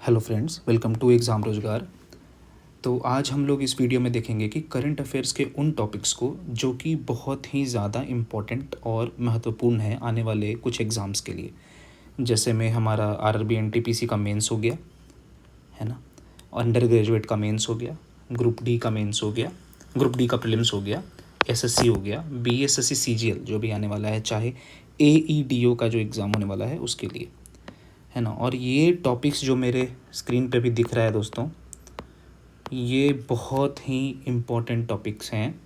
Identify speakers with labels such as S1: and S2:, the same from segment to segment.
S1: Hello friends, welcome to exam Rozgar. तो आज हम लोग इस वीडियो में देखेंगे कि करंट अफेयर्स के उन टॉपिक्स को जो कि बहुत ही ज़्यादा इम्पोर्टेंट और महत्वपूर्ण है आने वाले कुछ एग्ज़ाम्स के लिए। जैसे में हमारा आरआरबी एनटीपीसी का मेंस हो गया, है ना, अंडर ग्रेजुएट का मेंस हो गया, ग्रुप डी का मेंस हो गया, ग्रुप डी का प्रीलिम्स हो गया, एसएससी हो गया, बीएसएससी सीजीएल जो भी आने वाला है, चाहे एईडीओ का जो एग्ज़ाम होने वाला है उसके लिए, है ना। और ये टॉपिक्स जो मेरे स्क्रीन पे भी दिख रहा है दोस्तों, ये बहुत ही इम्पोर्टेंट टॉपिक्स हैं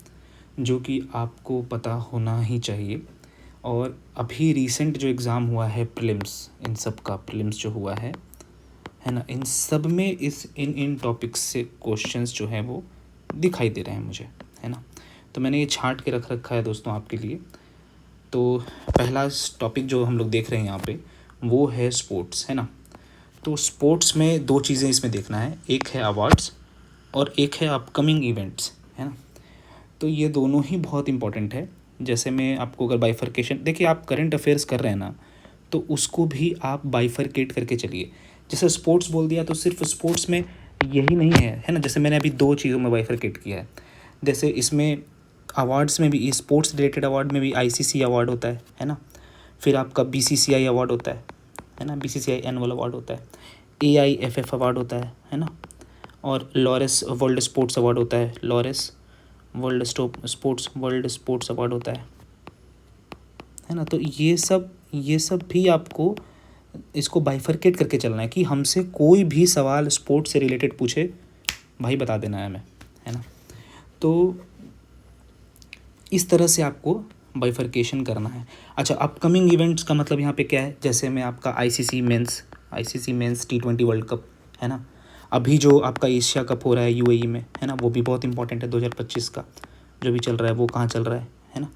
S1: जो कि आपको पता होना ही चाहिए। और अभी रीसेंट जो एग्ज़ाम हुआ है प्रीलिम्स, इन सब का प्रीलिम्स जो हुआ है ना, इन सब में इन टॉपिक्स से क्वेश्चंस जो हैं वो दिखाई दे रहे हैं मुझे, है ना। तो मैंने ये छांट के रख रखा है दोस्तों आपके लिए। तो पहला टॉपिक जो हम लोग देख रहे हैं यहाँ पे वो है स्पोर्ट्स, है ना। तो स्पोर्ट्स में दो चीज़ें इसमें देखना है, एक है अवार्ड्स और एक है अपकमिंग इवेंट्स, है ना। तो ये दोनों ही बहुत इंपॉर्टेंट है। जैसे मैं आपको अगर बाइफरकेशन, देखिए आप करंट अफेयर्स कर रहे हैं ना, तो उसको भी आप बाइफरकेट करके चलिए। जैसे स्पोर्ट्स बोल दिया तो सिर्फ स्पोर्ट्स में यही नहीं है ना। जैसे मैंने अभी दो चीज़ों में बाइफरकेट किया है। जैसे इसमें अवार्ड्स में भी, स्पोर्ट्स रिलेटेड अवार्ड में भी आईसीसी अवार्ड होता है ना। फिर आपका बीसीसीआई अवार्ड होता है ना, बीसीसीआई एनुअल अवार्ड होता है, एआईएफएफ अवार्ड होता है ना। और लॉरेस वर्ल्ड स्पोर्ट्स अवार्ड होता है, लॉरेस वर्ल्ड स्पोर्ट्स अवार्ड होता है ना। तो ये सब भी आपको इसको बाइफरकेट करके चलना है कि हमसे कोई भी सवाल स्पोर्ट्स से रिलेटेड पूछे, भाई बता देना है हमें, है ना। तो इस तरह से आपको बाइफरकेशन करना है। अच्छा, अपकमिंग इवेंट्स का मतलब यहाँ पे क्या है? जैसे मैं आपका ICC men's T20 world cup, है ना। अभी जो आपका एशिया कप हो रहा है यूएई में, है ना, वो भी बहुत इंपॉर्टेंट है। 2025 का जो भी चल रहा है वो कहाँ चल रहा है ना।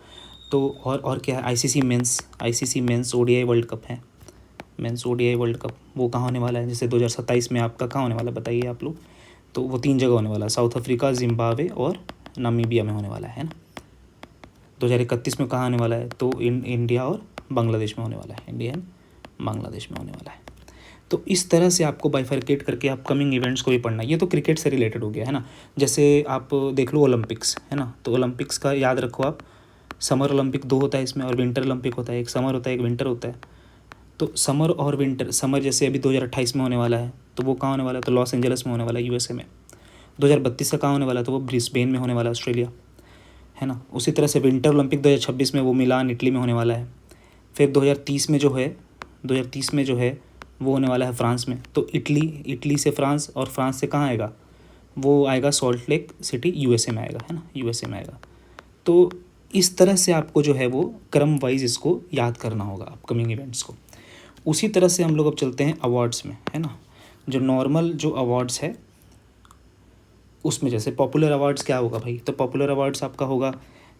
S1: तो और क्या है, ICC men's ODI world cup है, मेंस ओडीआई वर्ल्ड कप वो कहाँ होने वाला है? जैसे 2027 में आपका कहाँ होने वाला है बताइए आप लोग। तो वो 3 जगह होने वाला है, साउथ अफ्रीका, जिम्बाब्वे और नामीबिया में होने वाला है ना। 2031 में कहाँ आने वाला है? तो इंडिया और बांग्लादेश में होने वाला है, इंडिया एंड बांग्लादेश में होने वाला है। तो इस तरह से आपको बाइफरकेट करके अपकमिंग इवेंट्स को भी पढ़ना है। ये तो क्रिकेट से रिलेटेड हो गया, है ना। जैसे आप देख लो ओलंपिक्स, है ना। तो ओलंपिक्स का याद रखो आप, समर ओलंपिक 2 होता है इसमें और विंटर ओलंपिक होता है। एक समर होता है, एक विंटर होता है। तो समर और विंटर, समर जैसे अभी 2028 में होने वाला है तो वो कहाँ होने वाला है? तो लॉस एंजल्स में होने वाला है, यूएसए में। 2032 का कहाँ होने वाला है? तो वो ब्रिस्बेन में होने वाला है, ऑस्ट्रेलिया, है ना। उसी तरह से विंटर ओलंपिक 2026 में वो मिलान, इटली में होने वाला है। फिर 2030 में जो है वो होने वाला है फ्रांस में। तो इटली से फ्रांस, और फ्रांस से कहाँ आएगा? वो आएगा सॉल्ट लेक सिटी, यूएसए में आएगा, है ना, यूएसए में आएगा। तो इस तरह से आपको जो है वो क्रम वाइज इसको याद करना होगा, अपकमिंग इवेंट्स को। उसी तरह से हम लोग अब चलते हैं अवार्ड्स में, है ना। जो नॉर्मल जो अवार्ड्स है उसमें जैसे पॉपुलर अवार्ड्स क्या होगा भाई? तो पॉपुलर अवार्ड्स आपका होगा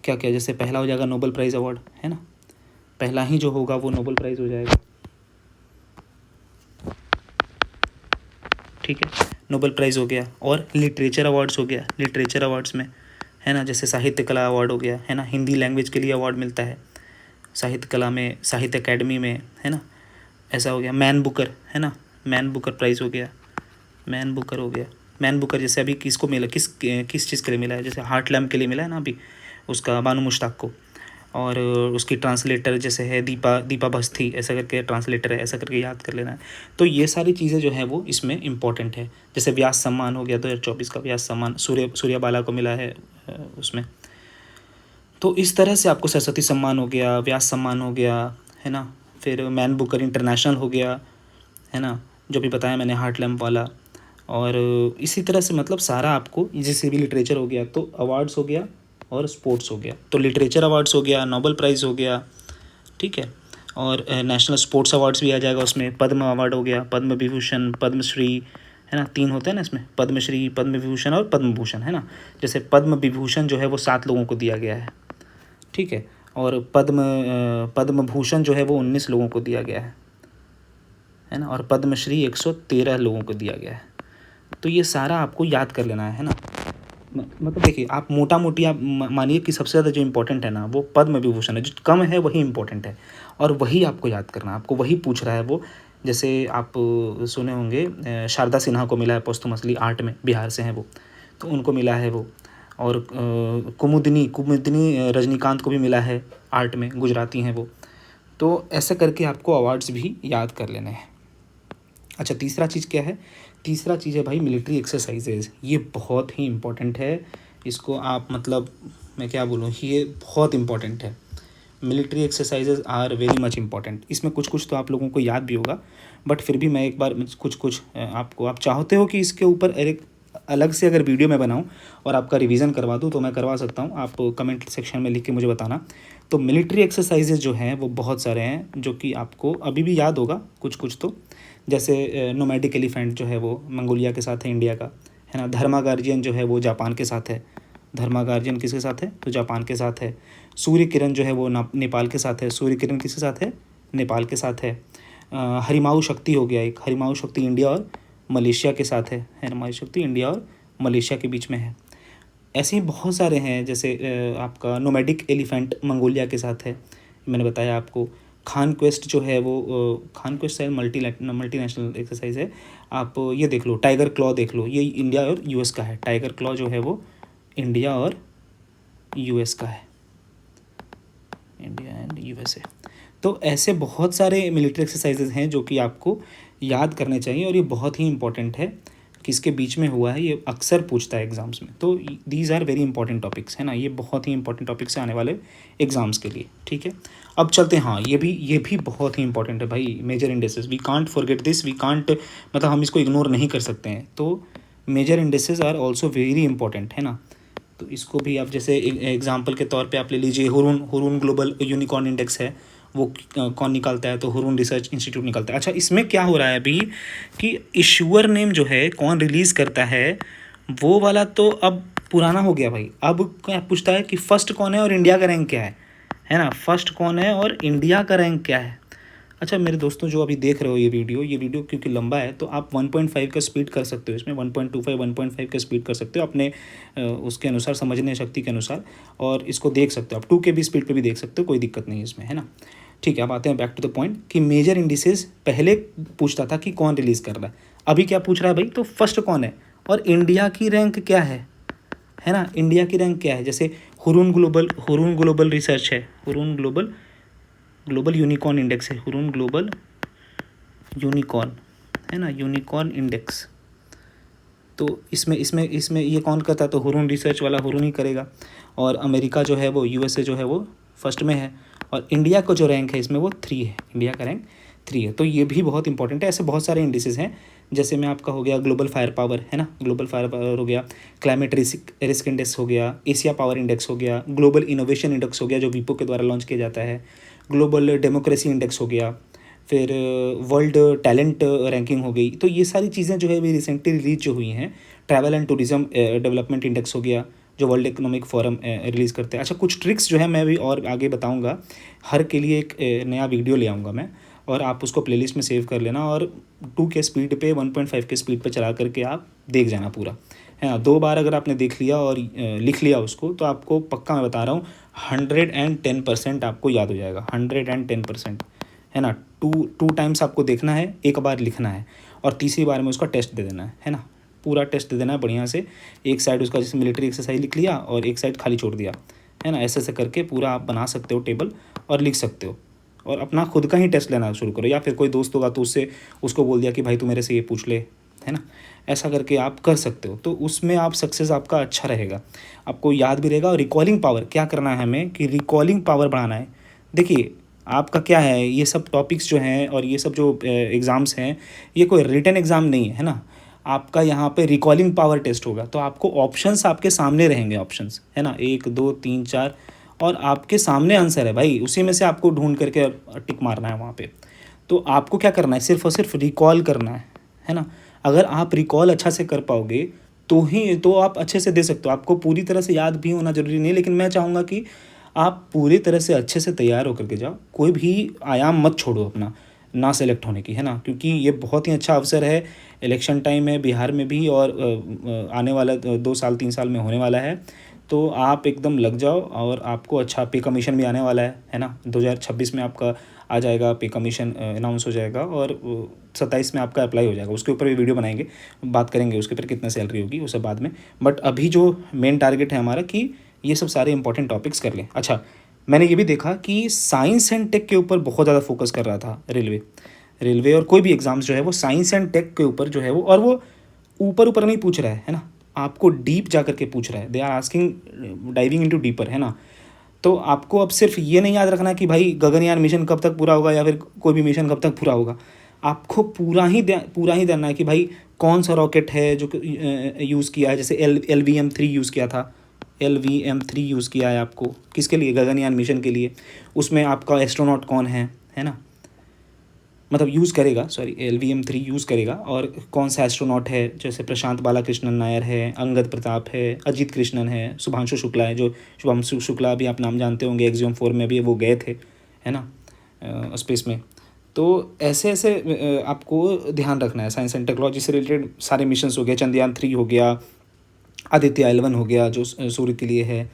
S1: क्या क्या? जैसे पहला हो जाएगा नोबेल प्राइज़ अवार्ड, है ना। पहला ही जो होगा वो नोबेल प्राइज़ हो जाएगा, ठीक है, नोबेल प्राइज़ हो गया। और लिटरेचर अवार्ड्स हो गया, लिटरेचर अवार्ड्स में, है ना, जैसे साहित्य कला अवार्ड हो गया, है ना। हिंदी लैंग्वेज के लिए अवार्ड मिलता है साहित्य कला में, साहित्य अकेडमी में, है ना। ऐसा हो गया मैन बुकर, है ना, मैन बुकर प्राइज़ हो गया, मैन बुकर हो गया। मैन बुकर जैसे अभी किसको मिला, किस चीज़ के लिए मिला है? जैसे हार्ट लैम्प के लिए मिला है ना अभी, उसका बानू मुश्ताक को। और उसकी ट्रांसलेटर जैसे है दीपा भस्ती, ऐसा करके ट्रांसलेटर है, ऐसा करके याद कर लेना है। तो ये सारी चीज़ें जो हैं वो इसमें इम्पॉर्टेंट है। जैसे व्यास सम्मान हो गया, 2024 का व्यास सम्मान सूर्यबाला को मिला है उसमें। तो इस तरह से आपको सरस्वती सम्मान हो गया, व्यास सम्मान हो गया, है ना। फिर मैन बुकर इंटरनेशनल हो गया, है ना, जो भी बताया मैंने, हार्ट लैम्प वाला। और इसी तरह से मतलब सारा आपको, जैसे भी लिटरेचर हो गया तो अवार्ड्स हो गया और स्पोर्ट्स हो गया। तो लिटरेचर अवार्ड्स हो गया, नोबेल प्राइज़ हो गया, ठीक है। और नेशनल स्पोर्ट्स अवार्ड्स भी आ जाएगा उसमें। पद्म अवार्ड हो गया, पद्म विभूषण, पद्मश्री, है ना, 3 होते हैं ना इसमें, पद्मश्री, पद्म विभूषण और पद्म भूषण, है ना। जैसे पद्म विभूषण जो है वो 7 लोगों को दिया गया है, ठीक है। और पद्म भूषण जो है वो 19 लोगों को दिया गया है ना। और पद्मश्री 113 लोगों को दिया गया है। तो ये सारा आपको याद कर लेना है ना। मतलब देखिए, आप मोटा मोटी आप मानिए कि सबसे ज़्यादा जो इम्पोर्टेंट है ना वो पद्म विभूषण है, जो कम है वही इम्पोर्टेंट है, और वही आपको याद करना है, आपको वही पूछ रहा है वो जैसे आप सुने होंगे शारदा सिन्हा को मिला है पोस्टुमसली आर्ट में, बिहार से हैं वो, तो उनको मिला है वो। और कुमुदिनी रजनीकांत को भी मिला है आर्ट में, गुजराती हैं वो। तो ऐसे करके आपको अवार्ड्स भी याद कर लेने हैं। अच्छा, तीसरा चीज़ क्या है? तीसरा चीज़ है भाई मिलिट्री एक्सरसाइजेज। ये बहुत ही इम्पोर्टेंट है। इसको आप मतलब मैं क्या बोलूँ, ये बहुत इम्पोर्टेंट है। Military exercises are very much important. इसमें कुछ कुछ तो आप लोगों को याद भी होगा, बट फिर भी मैं एक बार कुछ कुछ आपको, आप चाहते हो कि इसके ऊपर एक अलग से अगर वीडियो मैं बनाऊं और आपका रिवीजन करवा दूं तो मैं करवा सकता हूं। आप कमेंट सेक्शन में लिख के मुझे बताना। तो मिलिट्री एक्सरसाइजेज जो हैं वो बहुत सारे हैं जो कि आपको अभी भी याद होगा कुछ कुछ तो। जैसे नोमैडिक एलिफेंट जो है वो मंगोलिया के साथ है, इंडिया का है ना। धर्मा गार्जियन जो है वो जापान के साथ है। धर्मा गार्जियन किसके साथ है? तो जापान के साथ है। सूर्य किरण जो है वो नेपाल के साथ है। सूर्य किरण किसके साथ है? नेपाल के साथ है। हरिमाऊ शक्ति हो गया एक, हरिमाऊ शक्ति इंडिया और मलेशिया के साथ है। हरिमाऊ शक्ति इंडिया और मलेशिया के बीच में है। ऐसे ही बहुत सारे हैं, जैसे आपका नोमैडिक एलिफेंट मंगोलिया के साथ है, मैंने बताया आपको। खान क्वेस्ट जो है वो खान क्वेस्ट शायद मल्टीनेशनल एक्सरसाइज है। आप ये देख लो, टाइगर क्लॉ देख लो, ये इंडिया और यूएस का है। टाइगर क्लॉ जो है वो इंडिया और यूएस का है, इंडिया एंड यूएसए। तो ऐसे बहुत सारे मिलिट्री एक्सरसाइजेज हैं जो कि आपको याद करने चाहिए, और ये बहुत ही इंपॉर्टेंट है। किसके बीच में हुआ है ये अक्सर पूछता है एग्जाम्स में। तो these are very important topics, है ना। ये बहुत ही इंपॉर्टेंट टॉपिक्स हैं आने वाले एग्जाम्स के लिए, ठीक है। अब चलते हैं, हाँ ये भी बहुत ही इंपॉर्टेंट है भाई, major indices. We can't forget this, we can't, मतलब हम इसको इग्नोर नहीं कर सकते हैं। तो major indices are also very important, है ना। तो इसको भी आप जैसे एग्जांपल के तौर पे आप ले लीजिए, हुरून ग्लोबल यूनिकॉर्न इंडेक्स है, वो कौन निकालता है? तो हुरून रिसर्च इंस्टीट्यूट निकालता है। अच्छा, इसमें क्या हो रहा है अभी कि इश्यूअर नेम जो है कौन रिलीज़ करता है वो वाला तो अब पुराना हो गया भाई। अब क्या पूछता है कि फर्स्ट कौन है और इंडिया का रैंक क्या है ना। फर्स्ट कौन है और इंडिया का रैंक क्या है। अच्छा मेरे दोस्तों जो अभी देख रहे हो ये वीडियो क्योंकि लंबा है तो आप 1.5 का स्पीड कर सकते हो, इसमें 1.25 1.5 का स्पीड कर सकते हो अपने उसके अनुसार, समझने शक्ति के अनुसार, और इसको देख सकते हो आप 2 के भी स्पीड पे भी देख सकते हो, कोई दिक्कत नहीं है इसमें, है ना। ठीक है, अब आते हैं बैक टू द पॉइंट कि मेजर इंडिसेस पहले पूछता था कि कौन रिलीज़ कर रहा है, अभी क्या पूछ रहा है भाई? तो फर्स्ट कौन है और इंडिया की रैंक क्या है ना। इंडिया की रैंक क्या है? जैसे हुरून ग्लोबल रिसर्च है, हुरून ग्लोबल यूनिकॉर्न इंडेक्स है, हुरून ग्लोबल यूनिकॉर्न, है ना, यूनिकॉर्न इंडेक्स। तो इसमें ये कौन करता है? तो हुरून रिसर्च वाला हुरून ही करेगा। और अमेरिका जो है वो, यूएसए जो है वो फर्स्ट में है, और इंडिया का जो रैंक है इसमें वो 3 है, इंडिया का रैंक 3 है। तो ये भी बहुत इंपॉर्टेंट है। ऐसे बहुत सारे इंडिसेस हैं, जैसे में आपका हो गया ग्लोबल फायर पावर, है ना, ग्लोबल फायर पावर हो गया, क्लाइमेट रिस्क इंडेक्स हो गया, एशिया पावर इंडेक्स हो गया, ग्लोबल इनोवेशन इंडेक्स हो गया जो वीपो के द्वारा लॉन्च किया जाता है, ग्लोबल डेमोक्रेसी इंडेक्स हो गया, फिर वर्ल्ड टैलेंट रैंकिंग हो गई। तो ये सारी चीज़ें जो है भी रिसेंटली रिलीज जो हुई हैं। Travel and tourism development index हो गया जो वर्ल्ड इकोनॉमिक फोरम रिलीज़ करते हैं। अच्छा, कुछ ट्रिक्स जो है मैं भी और आगे बताऊंगा, हर के लिए एक नया वीडियो ले आऊँगा मैं, और आप उसको प्लेलिस्ट में सेव कर लेना, और 2 के स्पीड पे 1.5 के स्पीड पे चला करके आप देख जाना पूरा, है ना। 2 बार अगर आपने देख लिया और लिख लिया उसको, तो आपको पक्का मैं बता रहा हूँ 110% आपको याद हो जाएगा, 110%, है ना। टू टाइम्स आपको देखना है, एक बार लिखना है, और तीसरी बार में उसका टेस्ट दे देना है ना। पूरा टेस्ट दे देना है बढ़िया से। एक साइड उसका जैसे मिलिट्री एक्सरसाइज लिख लिया और एक साइड खाली छोड़ दिया, है ना। ऐसे ऐसे करके पूरा आप बना सकते हो टेबल और लिख सकते हो, और अपना खुद का ही टेस्ट लेना शुरू करो, या फिर कोई दोस्त होगा तो उसको बोल दिया कि भाई तू मेरे से ये पूछ ले, है ना। ऐसा करके आप कर सकते हो, तो उसमें आप सक्सेस आपका अच्छा रहेगा, आपको याद भी रहेगा। और रिकॉलिंग पावर क्या करना है हमें कि रिकॉलिंग पावर बढ़ाना है। देखिए आपका क्या है, ये सब टॉपिक्स जो हैं और ये सब जो एग्ज़ाम्स हैं, ये कोई रिटन एग्ज़ाम नहीं है ना। आपका यहाँ पे रिकॉलिंग पावर टेस्ट होगा, तो आपको ऑप्शंस आपके सामने रहेंगे, ऑप्शंस, है ना, 1 2 3 4, और आपके सामने आंसर है भाई, उसी में से आपको ढूंढ करके टिक मारना है वहाँ पे। तो आपको क्या करना है, सिर्फ और सिर्फ रिकॉल करना है ना। अगर आप रिकॉल अच्छा से कर पाओगे तो आप अच्छे से दे सकते हो। आपको पूरी तरह से याद भी होना ज़रूरी नहीं, लेकिन मैं चाहूँगा कि आप पूरी तरह से अच्छे से तैयार होकर के जाओ, कोई भी आयाम मत छोड़ो अपना ना सेलेक्ट होने की, है ना। क्योंकि ये बहुत ही अच्छा अवसर है, इलेक्शन टाइम है बिहार में भी, और आने वाला 2 साल 3 साल में होने वाला है। तो तो आप एकदम लग जाओ और आपको अच्छा पे कमीशन भी आने वाला है ना। 2026 में आपका आ जाएगा पे कमीशन, अनाउंस हो जाएगा, और 27 में आपका अप्लाई हो जाएगा। उसके ऊपर भी वीडियो बनाएंगे, बात करेंगे उसके ऊपर कितना सैलरी होगी उसे बाद में। बट अभी जो मेन टारगेट है हमारा कि ये सब सारे इंपॉर्टेंट टॉपिक्स कर लें। अच्छा, मैंने ये भी देखा कि साइंस एंड टेक के ऊपर बहुत ज़्यादा फोकस कर रहा था रेलवे और कोई भी एग्ज़ाम्स जो है वो साइंस एंड टेक के ऊपर जो है वो, और वो ऊपर ऊपर नहीं पूछ रहा है ना, आपको डीप जा करके पूछ रहा है। They are asking diving into deeper, है ना। तो आपको अब सिर्फ ये नहीं याद रखना कि भाई गगनयान मिशन कब तक पूरा होगा या फिर कोई भी मिशन कब तक पूरा होगा। आपको पूरा ही जानना है कि भाई कौन सा रॉकेट है जो यूज़ किया है। जैसे LVM-3 यूज़ किया था, LVM-3 यूज़ किया है आपको किसके लिए, गगनयान मिशन के लिए। उसमें आपका एस्ट्रोनॉट कौन है ना, मतलब यूज़ करेगा, सॉरी LVM-3 यूज़ करेगा। और कौन सा एस्ट्रोनॉट है, जैसे प्रशांत बालाकृष्णन नायर है, अंगद प्रताप है, अजीत कृष्णन है, शुभांशु शुक्ला है। जो शुभांशु शुक्ला भी आप नाम जानते होंगे, Axiom 4 में भी वो गए थे, है ना, स्पेस में। तो ऐसे ऐसे आपको ध्यान रखना है। साइंस एंड टेक्नोलॉजी से रिलेटेड सारे मिशंस हो गए, चंद्रयान-3 हो गया, आदित्य-L1 हो गया जो सूर्य के लिए है,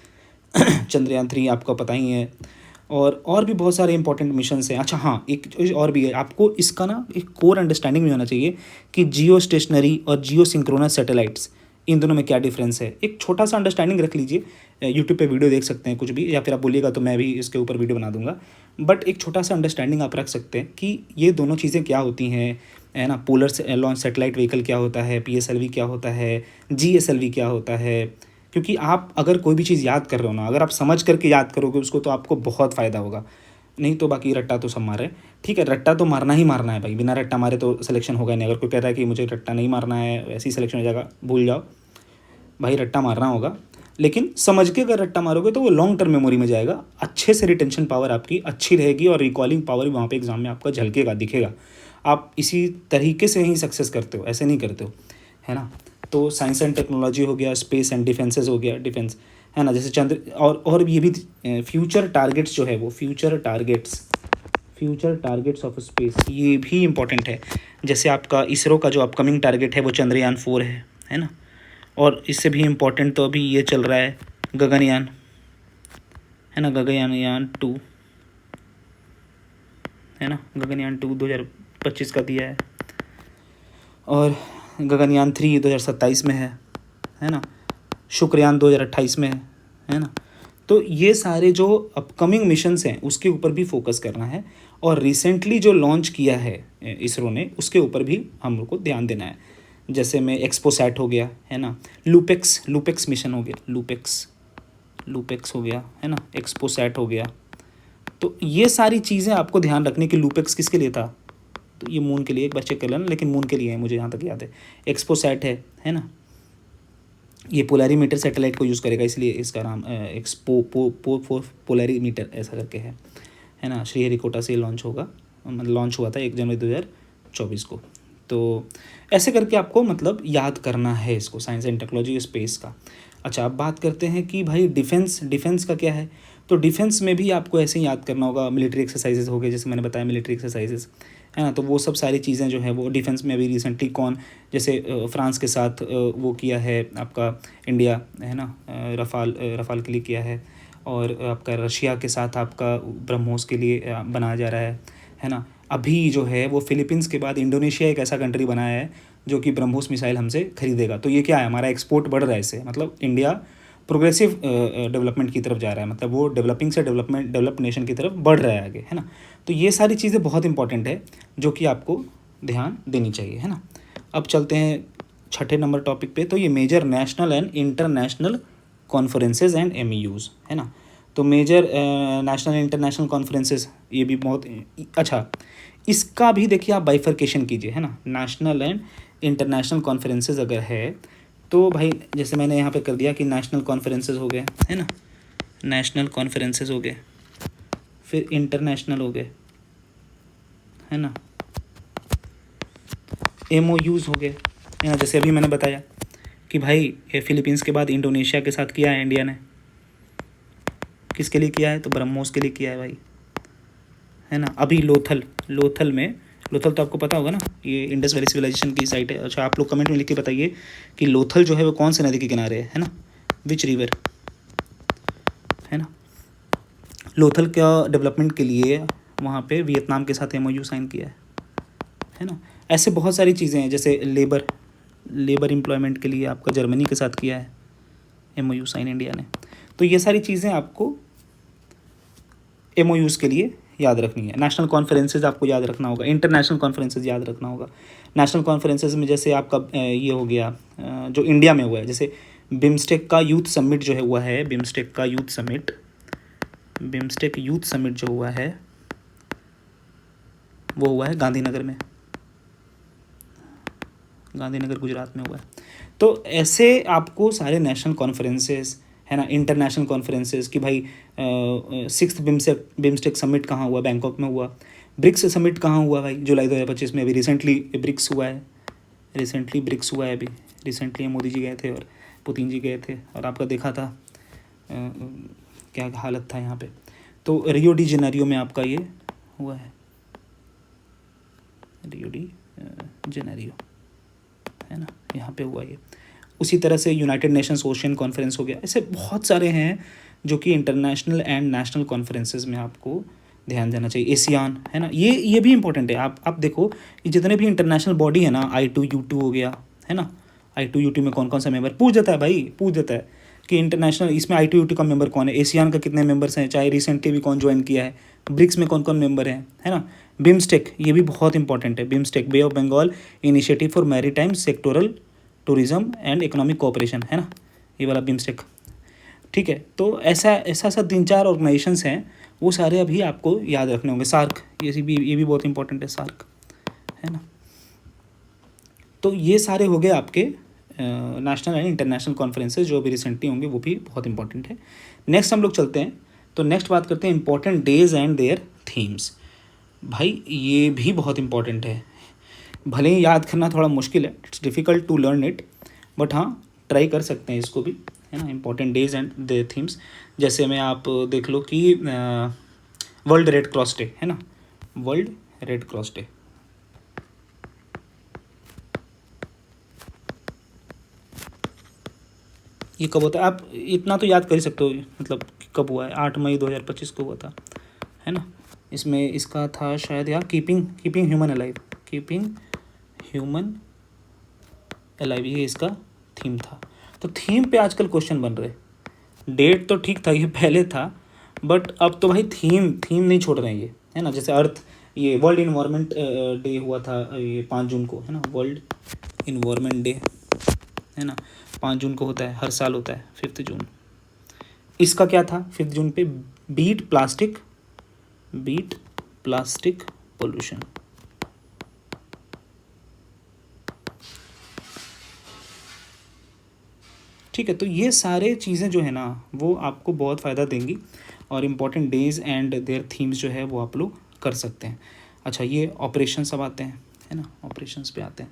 S1: चंद्रयान-3 आपको पता ही है, और भी बहुत सारे इंपॉर्टेंट मिशंस हैं। अच्छा हाँ, एक चीज़ और भी है, आपको इसका ना एक कोर अंडरस्टैंडिंग भी होना चाहिए कि जियो स्टेशनरी और जियो सिंक्रोनस सैटेलाइट्स, इन दोनों में क्या डिफरेंस है। एक छोटा सा अंडरस्टैंडिंग रख लीजिए, यूट्यूब पे वीडियो देख सकते हैं कुछ भी, या फिर आप बोलिएगा तो मैं भी इसके ऊपर वीडियो बना दूंगा। बट एक छोटा सा अंडरस्टैंडिंग आप रख सकते हैं कि ये दोनों चीज़ें क्या होती हैं, है ना। पोलर लॉन्च सैटेलाइट व्हीकल क्या होता है, PSLV क्या होता है, GSLV क्या होता है। क्योंकि आप अगर कोई भी चीज़ याद कर रहे हो ना, अगर आप समझ करके याद करोगे उसको, तो आपको बहुत फ़ायदा होगा। नहीं तो बाकी रट्टा तो सब मारे, ठीक है, रट्टा तो मारना ही मारना है भाई, बिना रट्टा मारे तो सिलेक्शन होगा नहीं। अगर कोई कह रहा है कि मुझे रट्टा नहीं मारना है, वैसे ही सिलेक्शन हो जाएगा, भूल जाओ भाई, रट्टा मारना होगा। लेकिन समझ के अगर रट्टा मारोगे तो वो लॉन्ग टर्म मेमोरी में जाएगा, अच्छे से रिटेंशन पावर आपकी अच्छी रहेगी, और रिकॉलिंग पावर भी वहाँ पे एग्जाम में आपका झलकेगा, दिखेगा। आप इसी तरीके से ही सक्सेस करते हो, ऐसे नहीं करते हो, है ना। तो साइंस एंड टेक्नोलॉजी हो गया, स्पेस एंड डिफेंसेस हो गया, डिफेंस, है ना। जैसे चंद्र और ये भी फ्यूचर टारगेट्स जो है वो फ्यूचर टारगेट्स ऑफ स्पेस, ये भी इंपॉर्टेंट है। जैसे आपका इसरो का जो अपकमिंग टारगेट है वो चंद्रयान-4 है ना। और इससे भी इम्पोर्टेंट तो अभी ये चल रहा है गगनयान, है ना, गगनयान-2, है ना, गगनयान-2 2025 का दिया है, और गगनयान-3 2027 में है ना, शुक्रयान 2028 में है ना। तो ये सारे जो अपकमिंग मिशंस हैं उसके ऊपर भी फोकस करना है, और रिसेंटली जो लॉन्च किया है इसरो ने उसके ऊपर भी हम लोग को ध्यान देना है। जैसे में एक्सपोसैट हो गया, है ना, लूपेक्स मिशन हो गया, लूपेक्स हो गया, है ना, एक्सपोसैट हो गया। तो ये सारी चीज़ें आपको ध्यान रखने की। लूपेक्स किसके लिए था, तो ये मून के लिए, एक बार चेक कर लेना, लेकिन मून के लिए है मुझे जहाँ तक याद है। एक्सपोसैट है ना, ये पोलैरीमीटर सैटेलाइट को यूज़ करेगा, इसलिए इसका नाम पोलैरीमीटर ऐसा करके है ना। श्रीहरिकोटा से लॉन्च होगा, मतलब लॉन्च हुआ था 1 जनवरी 2024 को। तो ऐसे करके आपको मतलब याद करना है इसको, साइंस एंड टेक्नोलॉजी स्पेस का। अच्छा, अब बात करते हैं कि भाई डिफेंस का क्या है। तो डिफेंस में भी आपको ऐसे ही याद करना होगा, मिलिट्री एक्सरसाइजेज हो गए, जैसे मैंने बताया मिलिट्री एक्सरसाइजेज, है ना। तो वो सब सारी चीज़ें जो है वो डिफेंस में अभी रिसेंटली जैसे फ्रांस के साथ वो किया है आपका इंडिया, है ना, रफ़ाल के लिए किया है, और आपका रशिया के साथ आपका ब्रह्मोस के लिए बनाया जा रहा है ना। अभी जो है वो फिलीपींस के बाद इंडोनेशिया एक ऐसा कंट्री बनाया है जो कि ब्रह्मोस मिसाइल हमसे खरीदेगा। तो ये क्या है, हमारा एक्सपोर्ट बढ़ रहा है इससे, मतलब इंडिया प्रोग्रेसिव डेवलपमेंट की तरफ जा रहा है, मतलब वो डेवलपिंग से डेवलप्ड नेशन की तरफ बढ़ रहा है आगे, है ना। तो ये सारी चीज़ें बहुत इंपॉर्टेंट है जो कि आपको ध्यान देनी चाहिए, है ना। अब चलते हैं 6ठे नंबर टॉपिक पे। तो ये major national and international conferences and MOUs, है ना। तो मेजर नेशनल इंटरनेशनल कॉन्फ्रेंसेज, ये भी बहुत अच्छा, इसका भी देखिए आप बाइफर्केशन कीजिए, है ना। नेशनल एंड इंटरनेशनल कॉन्फ्रेंसेज अगर है तो भाई, जैसे मैंने यहाँ पे कर दिया कि नेशनल कॉन्फ्रेंसेज हो गए, है ना, नेशनल कॉन्फ्रेंसेज हो गए, फिर इंटरनेशनल हो गए, है ना, MOUs हो गए, है ना। जैसे अभी मैंने बताया कि भाई ये फिलीपींस के बाद इंडोनेशिया के साथ किया है इंडिया ने, किसके लिए किया है, तो ब्रह्मोस के लिए किया है भाई, है ना। अभी लोथल तो आपको पता होगा ना, ये इंडस वैली सिविलाइजेशन की साइट है। अच्छा, आप लोग कमेंट में लिख के बताइए कि लोथल जो है वो कौन से नदी के किनारे है ना, विच रिवर, लोथल का डेवलपमेंट के लिए वहाँ पे वियतनाम के साथ MOU साइन किया है ना। ऐसे बहुत सारी चीज़ें हैं, जैसे लेबर एम्प्लॉयमेंट के लिए आपका जर्मनी के साथ किया है MOU साइन इंडिया ने। तो ये सारी चीज़ें आपको MOUs के लिए याद रखनी है। नेशनल कॉन्फ्रेंसेज आपको याद रखना होगा, इंटरनेशनल कॉन्फ्रेंसेज याद रखना होगा। नेशनल कॉन्फ्रेंसेज में जैसे आपका ये हो गया जो इंडिया में हुआ है, जैसे बिम्स्टेक का यूथ समिट जो है हुआ है, बिम्स्टेक यूथ समिट जो हुआ है वो हुआ है गांधीनगर गुजरात में हुआ है। तो ऐसे आपको सारे नेशनल कॉन्फ्रेंसेस है ना, इंटरनेशनल कॉन्फ्रेंसेस कि भाई 6th बिम्स्टेक समिट कहाँ हुआ, बैंकॉक में हुआ। ब्रिक्स समिट कहाँ हुआ भाई, जुलाई 2025 में। अभी रिसेंटली ब्रिक्स हुआ है अभी रिसेंटली मोदी जी गए थे और पुतिन जी गए थे, और आपका देखा था क्या हालत था यहाँ पे। तो रियो डी जेनेरियो में आपका ये हुआ है, रियो डी जेनेरियो है ना, यहाँ पे हुआ ये। उसी तरह से यूनाइटेड नेशंस ओशियन कॉन्फ्रेंस हो गया। ऐसे बहुत सारे हैं जो कि इंटरनेशनल एंड नेशनल कॉन्फ्रेंसेस में आपको ध्यान देना चाहिए। एशियान है ना, ये भी इंपॉर्टेंट है। आप देखो ये जितने भी इंटरनेशनल बॉडी है ना, I2U2 हो गया है ना, I2U2 में कौन कौन सा मेंबर, पूछ देता है कि इंटरनेशनल इसमें I2U2 का मेंबर कौन है, एशियान का कितने मेंबर्स हैं, चाहे रिसेंटली भी कौन ज्वाइन किया है, ब्रिक्स में कौन कौन मेंबर हैं, है ना। बिम्स्टेक ये भी बहुत इंपॉर्टेंट है। BIMSTEC bay of Bengal initiative for maritime sectoral tourism and economic cooperation है ना, ये वाला बिम्स्टेक। ठीक है, तो ऐसा 3-4 ऑर्गेनाइजेशंस हैं, वो सारे अभी आपको याद रखने होंगे। सार्क ये भी बहुत इंपॉर्टेंट है, सार्क है ना। तो ये सारे हो गए आपके नेशनल एंड इंटरनेशनल कॉन्फ्रेंसेस जो अभी रिसेंटली होंगे, वो भी बहुत इंपॉर्टेंट है। नेक्स्ट हम लोग चलते हैं, तो नेक्स्ट बात करते हैं important days and their themes. भाई ये भी बहुत इंपॉर्टेंट है, भले ही याद करना थोड़ा मुश्किल है, it's difficult to learn it, but हाँ ट्राई कर सकते हैं इसको भी, है ना। Important days and their themes, जैसे में आप देख लो कि वर्ल्ड रेड क्रॉस डे है ना, वर्ल्ड रेड क्रॉस डे। ये कब होता है, आप इतना तो याद कर ही सकते हो, मतलब कब हुआ है, 8 मई 2025 को हुआ था, है ना। इसमें इसका था शायद यार कीपिंग ह्यूमन अलाइव, ये इसका थीम था। तो थीम पे आजकल क्वेश्चन बन रहे। डेट तो ठीक था, ये पहले था, बट अब तो भाई थीम नहीं छोड़ रहे हैं ये, है ना। जैसे अर्थ, ये वर्ल्ड इन्वायरमेंट डे हुआ था ये 5 जून को, है ना, वर्ल्ड इन्वायरमेंट डे है ना, 5 जून को होता है, हर साल होता है 5 जून। इसका क्या था 5 जून पे, बीट प्लास्टिक पोल्यूशन। ठीक है, तो ये सारे चीज़ें जो है ना वो आपको बहुत फ़ायदा देंगी, और important days and their themes जो है वो आप लोग कर सकते हैं। अच्छा, ये ऑपरेशंस अब आते हैं, है ना, ऑपरेशंस पे आते हैं।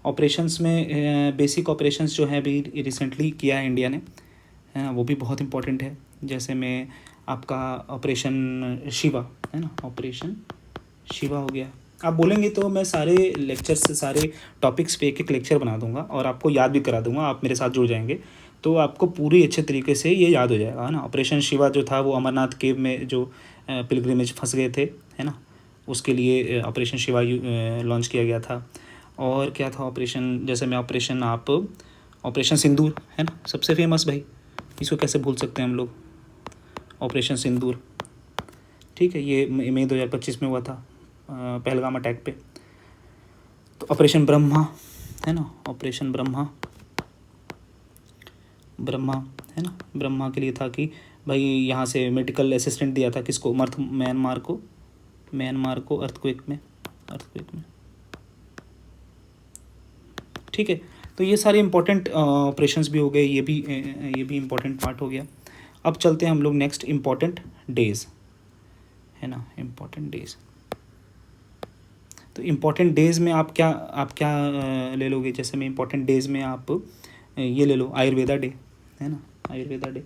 S1: ऑपरेशंस में बेसिक ऑपरेशंस जो है अभी रिसेंटली किया है इंडिया ने, है ना, वो भी बहुत इंपॉर्टेंट है। जैसे में आपका ऑपरेशन शिवा है ना, ऑपरेशन शिवा हो गया। आप बोलेंगे तो मैं सारे लेक्चर्स से, सारे टॉपिक्स पे एक लेक्चर बना दूंगा और आपको याद भी करा दूंगा। आप मेरे साथ जुड़ जाएंगे तो आपको पूरी अच्छे तरीके से ये याद हो जाएगा, है ना। ऑपरेशन शिवा जो था वो अमरनाथ केव में जो पिलग्रिमेज फंस गए थे, है ना, उसके लिए ऑपरेशन शिवा लॉन्च किया गया था। और क्या था ऑपरेशन, जैसे मैं ऑपरेशन सिंदूर है ना, सबसे फेमस भाई, इसको कैसे भूल सकते हैं हम लोग, ऑपरेशन सिंदूर। ठीक है, ये मई 2025 में हुआ था पहलगाम अटैक पे। तो ऑपरेशन ब्रह्मा है ना, ऑपरेशन ब्रह्मा है ना, ब्रह्मा के लिए था कि भाई यहाँ से मेडिकल असिस्टेंट दिया था किसको, म्यांमार को अर्थक्वेक में। ठीक है, तो ये सारे इंपॉर्टेंट ऑपरेशंस भी हो गए, ये भी इंपॉर्टेंट पार्ट हो गया। अब चलते हैं हम लोग नेक्स्ट इम्पॉर्टेंट डेज, है ना, इम्पॉर्टेंट डेज। तो इम्पॉर्टेंट डेज़ में आप क्या ले लोगे, जैसे मैं इम्पॉर्टेंट डेज़ में आप ये ले लो, आयुर्वेदा डे है ना, आयुर्वेदा डे।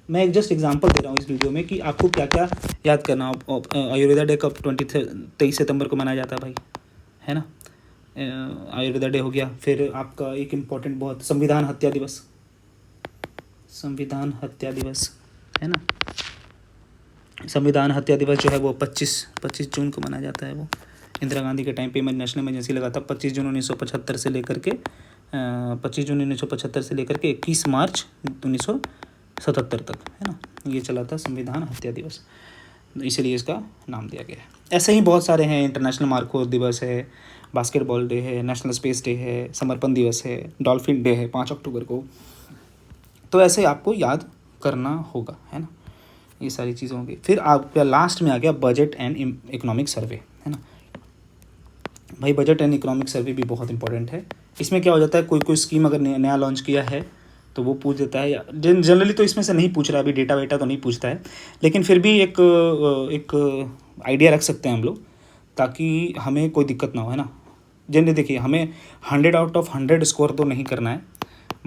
S1: मैं एक जस्ट एग्जांपल दे रहा हूँ इस वीडियो में कि आपको क्या क्या याद करना। आयुर्वेदा डे कब 23 सितंबर को मनाया जाता है भाई, है ना। आयुर्वेदा डे हो गया। फिर आपका एक इम्पॉर्टेंट बहुत संविधान हत्या दिवस है ना, संविधान हत्या दिवस जो है वो 25 जून को मनाया जाता है। वो इंदिरा गांधी के टाइम पे नेशनल इमरजेंसी लगा था 25 जून 1975 से लेकर के 25 जून 1975 से लेकर के 21 मार्च 1977 तक, है ना, ये चला था संविधान हत्या दिवस, इसीलिए इसका नाम दिया गया है। ऐसे ही बहुत सारे हैं, इंटरनेशनल मार्को दिवस है, बास्केटबॉल डे है, नेशनल स्पेस डे है, समर्पण दिवस है, डॉल्फिन डे है 5 अक्टूबर को। तो ऐसे आपको याद करना होगा, है ना, ये सारी चीज़ें होंगी। फिर आपका लास्ट में आ गया बजट एंड इकोनॉमिक सर्वे, है ना। भाई बजट एंड इकोनॉमिक सर्वे भी बहुत इंपॉर्टेंट है। इसमें क्या हो जाता है, कोई स्कीम अगर नया लॉन्च किया है तो वो पूछ देता है, जनरली तो इसमें से नहीं पूछ रहा है, अभी डेटा वेटा तो नहीं पूछता है, लेकिन फिर भी एक आइडिया रख सकते हैं हम लोग, ताकि हमें कोई दिक्कत ना हो, है ना। जनरली देखिए, हमें 100 आउट ऑफ 100 स्कोर तो नहीं करना है,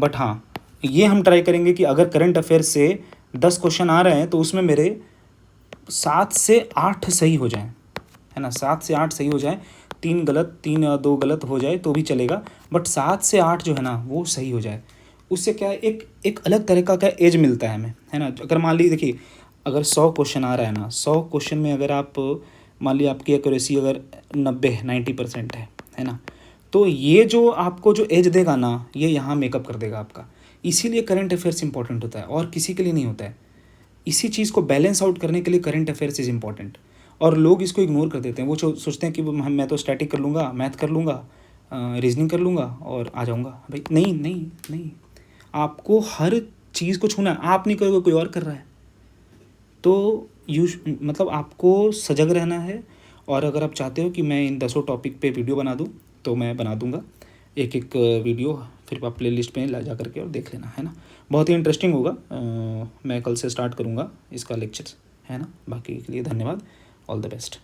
S1: बट हाँ ये हम ट्राई करेंगे कि अगर करंट अफेयर से 10 क्वेश्चन आ रहे हैं तो उसमें मेरे 7 से 8 सही हो जाएं, है ना, 7 से 8 सही हो जाए, 3 गलत 3 या 2 गलत हो जाए तो भी चलेगा, बट 7 से 8 जो है ना वो सही हो जाए। उससे क्या है, एक अलग तरह का एज मिलता है हमें, है ना। अगर मान लीजिए देखिए, अगर 100 क्वेश्चन आ रहा है ना, 100 क्वेश्चन में अगर आप मान लीजिए आपकी एक्यूरेसी अगर 90% है ना, तो ये जो आपको जो एज देगा ना, ये यहाँ मेकअप कर देगा आपका। इसीलिए करंट अफेयर्स इंपॉर्टेंट होता है और किसी के लिए नहीं होता है। इसी चीज़ को बैलेंस आउट करने के लिए करंट अफेयर्स इज़ इंपॉर्टेंट, और लोग इसको इग्नोर कर देते हैं। वो सोचते हैं कि मैं तो स्टैटिक कर लूँगा, मैथ कर लूँगा, रीजनिंग कर लूँगा और आ जाऊँगा। भाई नहीं नहीं नहीं, आपको हर चीज़ को छूना है। आप नहीं करोगे, कोई और कर रहा है, तो मतलब आपको सजग रहना है। और अगर आप चाहते हो कि मैं इन 10 टॉपिक पे वीडियो बना दूँ तो मैं बना दूँगा एक एक वीडियो, फिर आप प्ले लिस्ट में ला जा करके और देख लेना, है ना। बहुत ही इंटरेस्टिंग होगा। मैं कल से स्टार्ट करूँगा इसका लेक्चर, है ना। बाकी के लिए धन्यवाद, ऑल द बेस्ट।